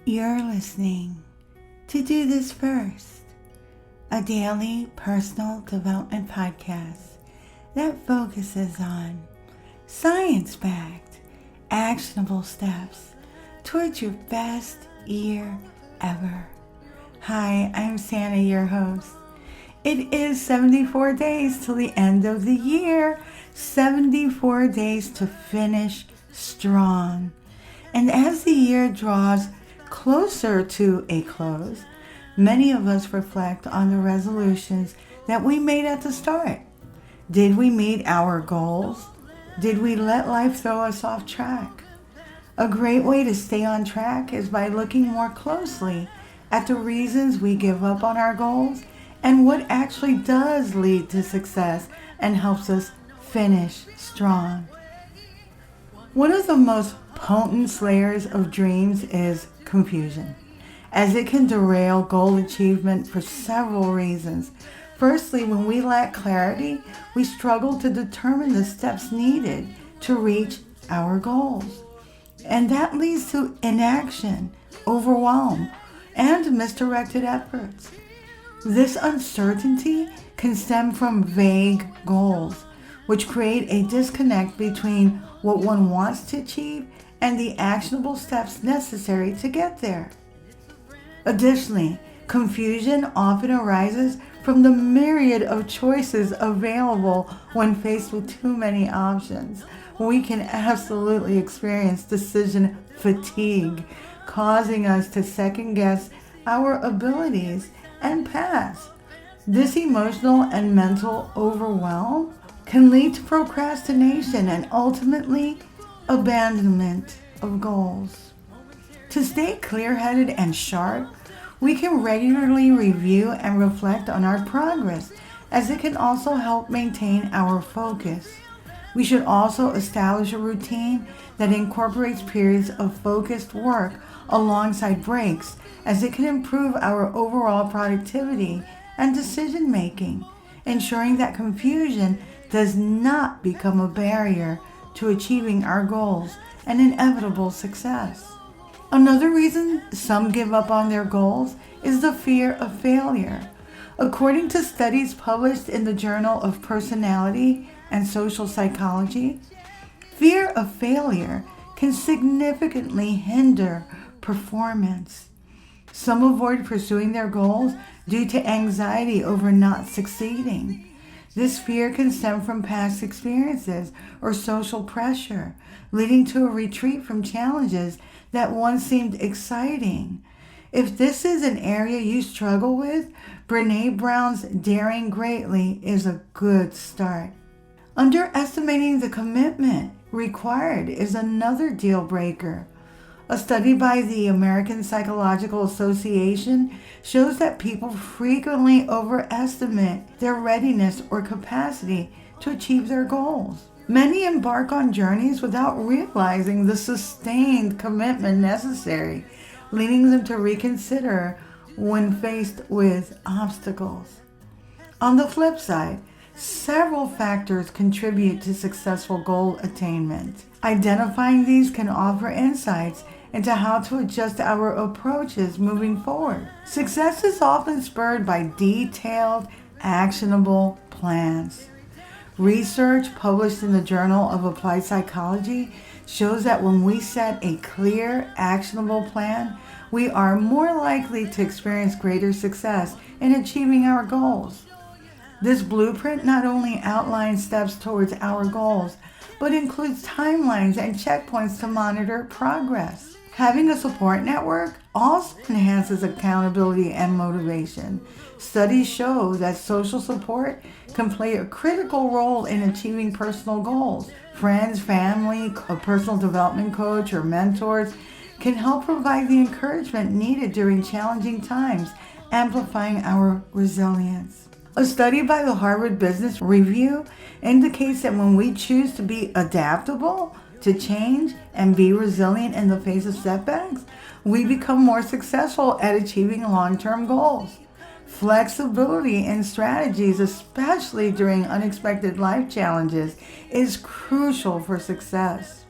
You're listening to Do This First, a daily personal development podcast that focuses on science-backed, actionable steps towards your best year ever. Hi, I'm Santa, your host. It is 74 days till the end of the year, 74 days to finish strong. And as the year draws closer to a close, many of us reflect on the resolutions that we made at the start. Did we meet our goals? Did we let life throw us off track? A great way to stay on track is by looking more closely at the reasons we give up on our goals and what actually does lead to success and helps us finish strong. One of the most potent slayers of dreams is confusion, as it can derail goal achievement for several reasons. Firstly, when we lack clarity, we struggle to determine the steps needed to reach our goals. And that leads to inaction, overwhelm, and misdirected efforts. This uncertainty can stem from vague goals, which create a disconnect between what one wants to achieve and the actionable steps necessary to get there. Additionally, confusion often arises from the myriad of choices available when faced with too many options. We can absolutely experience decision fatigue, causing us to second guess our abilities and paths. This emotional and mental overwhelm can lead to procrastination and ultimately abandonment of goals. To stay clear-headed and sharp, we can regularly review and reflect on our progress, as it can also help maintain our focus. We should also establish a routine that incorporates periods of focused work alongside breaks, as it can improve our overall productivity and decision making, ensuring that confusion does not become a barrier to achieving our goals and inevitable success. Another reason some give up on their goals is the fear of failure. According to studies published in the Journal of Personality and Social Psychology, fear of failure can significantly hinder performance. Some avoid pursuing their goals due to anxiety over not succeeding. This fear can stem from past experiences or social pressure, leading to a retreat from challenges that once seemed exciting. If this is an area you struggle with, Brené Brown's Daring Greatly is a good start. Underestimating the commitment required is another deal breaker. A study by the American Psychological Association shows that people frequently overestimate their readiness or capacity to achieve their goals. Many embark on journeys without realizing the sustained commitment necessary, leading them to reconsider when faced with obstacles. On the flip side, several factors contribute to successful goal attainment. Identifying these can offer insights into how to adjust our approaches moving forward. Success is often spurred by detailed, actionable plans. Research published in the Journal of Applied Psychology shows that when we set a clear, actionable plan, we are more likely to experience greater success in achieving our goals. This blueprint not only outlines steps towards our goals, but includes timelines and checkpoints to monitor progress. Having a support network also enhances accountability and motivation. Studies show that social support can play a critical role in achieving personal goals. Friends, family, a personal development coach, or mentors can help provide the encouragement needed during challenging times, amplifying our resilience. A study by the Harvard Business Review indicates that when we choose to be adaptable to change and be resilient in the face of setbacks, we become more successful at achieving long-term goals. Flexibility in strategies, especially during unexpected life challenges, is crucial for success.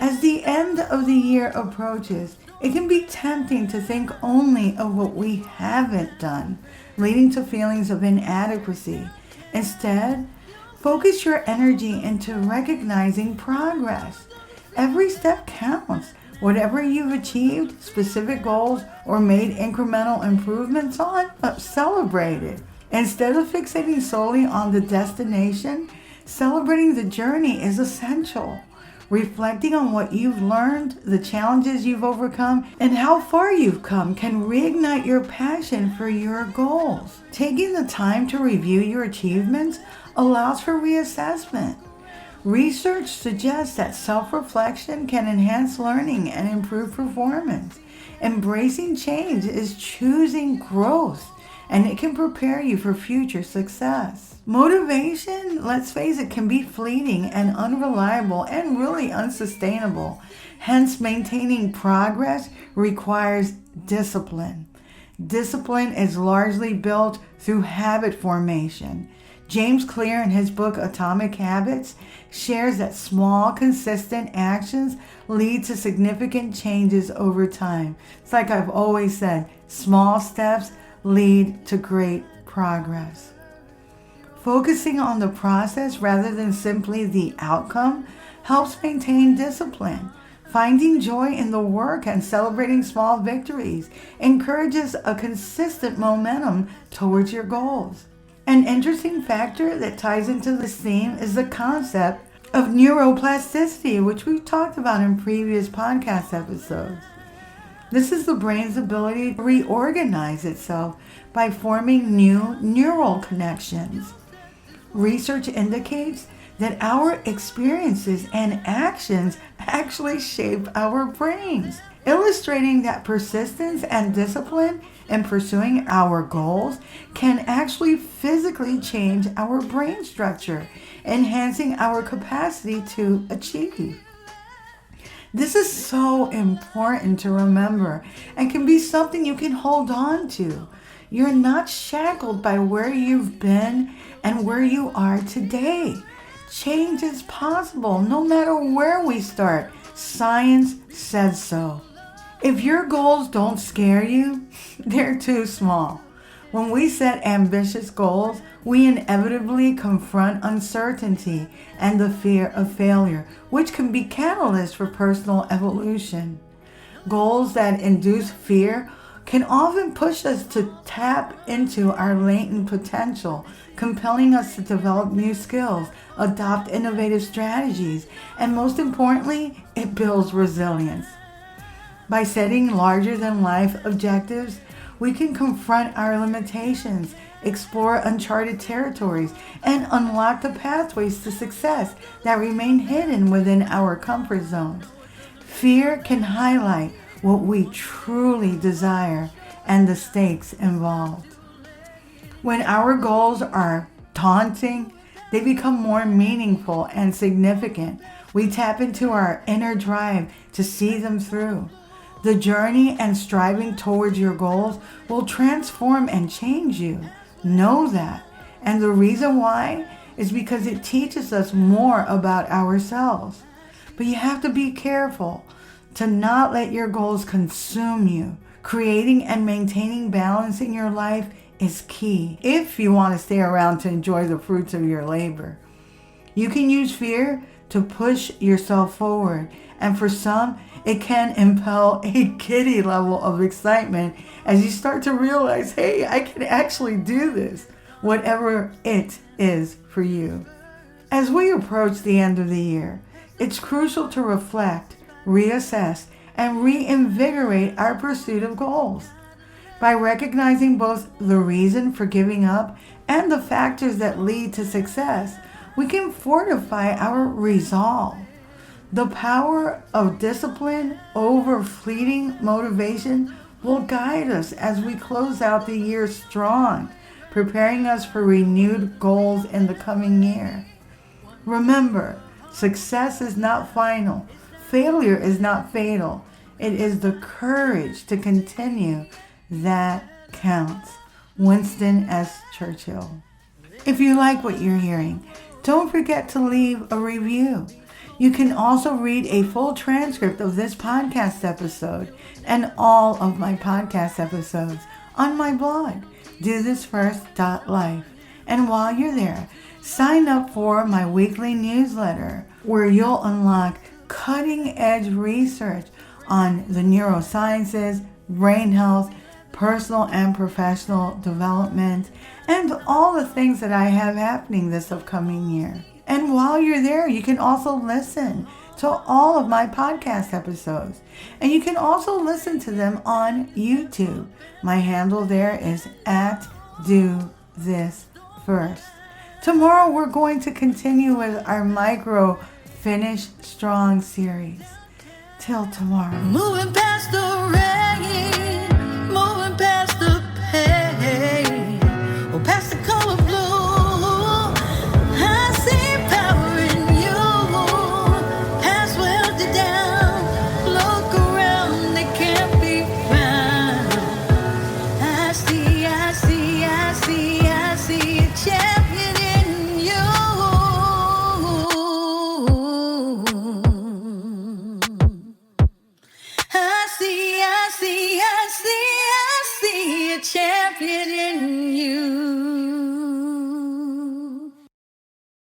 As the end of the year approaches, it can be tempting to think only of what we haven't done, leading to feelings of inadequacy. Instead, focus your energy into recognizing progress. Every step counts. Whatever you've achieved, specific goals, or made incremental improvements on, celebrate it. Instead of fixating solely on the destination, celebrating the journey is essential. Reflecting on what you've learned, the challenges you've overcome, and how far you've come can reignite your passion for your goals. Taking the time to review your achievements allows for reassessment. Research suggests that self-reflection can enhance learning and improve performance. Embracing change is choosing growth, and it can prepare you for future success. Motivation, let's face it, can be fleeting and unreliable and really unsustainable. Hence, maintaining progress requires discipline. Discipline is largely built through habit formation. James Clear, in his book Atomic Habits, shares that small, consistent actions lead to significant changes over time. It's like I've always said, small steps lead to great progress. Focusing on the process rather than simply the outcome helps maintain discipline. Finding joy in the work and celebrating small victories encourages a consistent momentum towards your goals. An interesting factor that ties into this theme is the concept of neuroplasticity, which we've talked about in previous podcast episodes. This is the brain's ability to reorganize itself by forming new neural connections. Research indicates that our experiences and actions actually shape our brains, illustrating that persistence and discipline in pursuing our goals can actually physically change our brain structure, enhancing our capacity to achieve. This is so important to remember and can be something you can hold on to. You're not shackled by where you've been and where you are today. Change is possible no matter where we start. Science says so. If your goals don't scare you, they're too small. When we set ambitious goals, we inevitably confront uncertainty and the fear of failure, which can be catalysts for personal evolution. Goals that induce fear can often push us to tap into our latent potential, compelling us to develop new skills, adopt innovative strategies, and most importantly, it builds resilience. By setting larger-than-life objectives, we can confront our limitations, explore uncharted territories, and unlock the pathways to success that remain hidden within our comfort zones. Fear can highlight what we truly desire and the stakes involved. When our goals are daunting, they become more meaningful and significant. We tap into our inner drive to see them through. The journey and striving towards your goals will transform and change you. Know that. And the reason why is because it teaches us more about ourselves. But you have to be careful to not let your goals consume you. Creating and maintaining balance in your life is key if you want to stay around to enjoy the fruits of your labor. You can use fear to push yourself forward, and for some, it can impel a giddy level of excitement as you start to realize, hey, I can actually do this, whatever it is for you. As we approach the end of the year, it's crucial to reflect, reassess, and reinvigorate our pursuit of goals. By recognizing both the reason for giving up and the factors that lead to success, we can fortify our resolve. The power of discipline over fleeting motivation will guide us as we close out the year strong, preparing us for renewed goals in the coming year. Remember, success is not final. Failure is not fatal. It is the courage to continue that counts. Winston S. Churchill. If you like what you're hearing, don't forget to leave a review. You can also read a full transcript of this podcast episode and all of my podcast episodes on my blog, dothisfirst.life. And while you're there, sign up for my weekly newsletter where you'll unlock cutting-edge research on the neurosciences, brain health, personal and professional development, and all the things that I have happening this upcoming year. And while you're there, you can also listen to all of my podcast episodes. And you can also listen to them on YouTube. My handle there is @DoThisFirst. Tomorrow we're going to continue with our micro Finish Strong series. Till tomorrow. Moving past the rain, moving past the pain, or past the color blue. I see power in you. Past welded down. Look around, they can't be found. I see a champion in you. I see a champion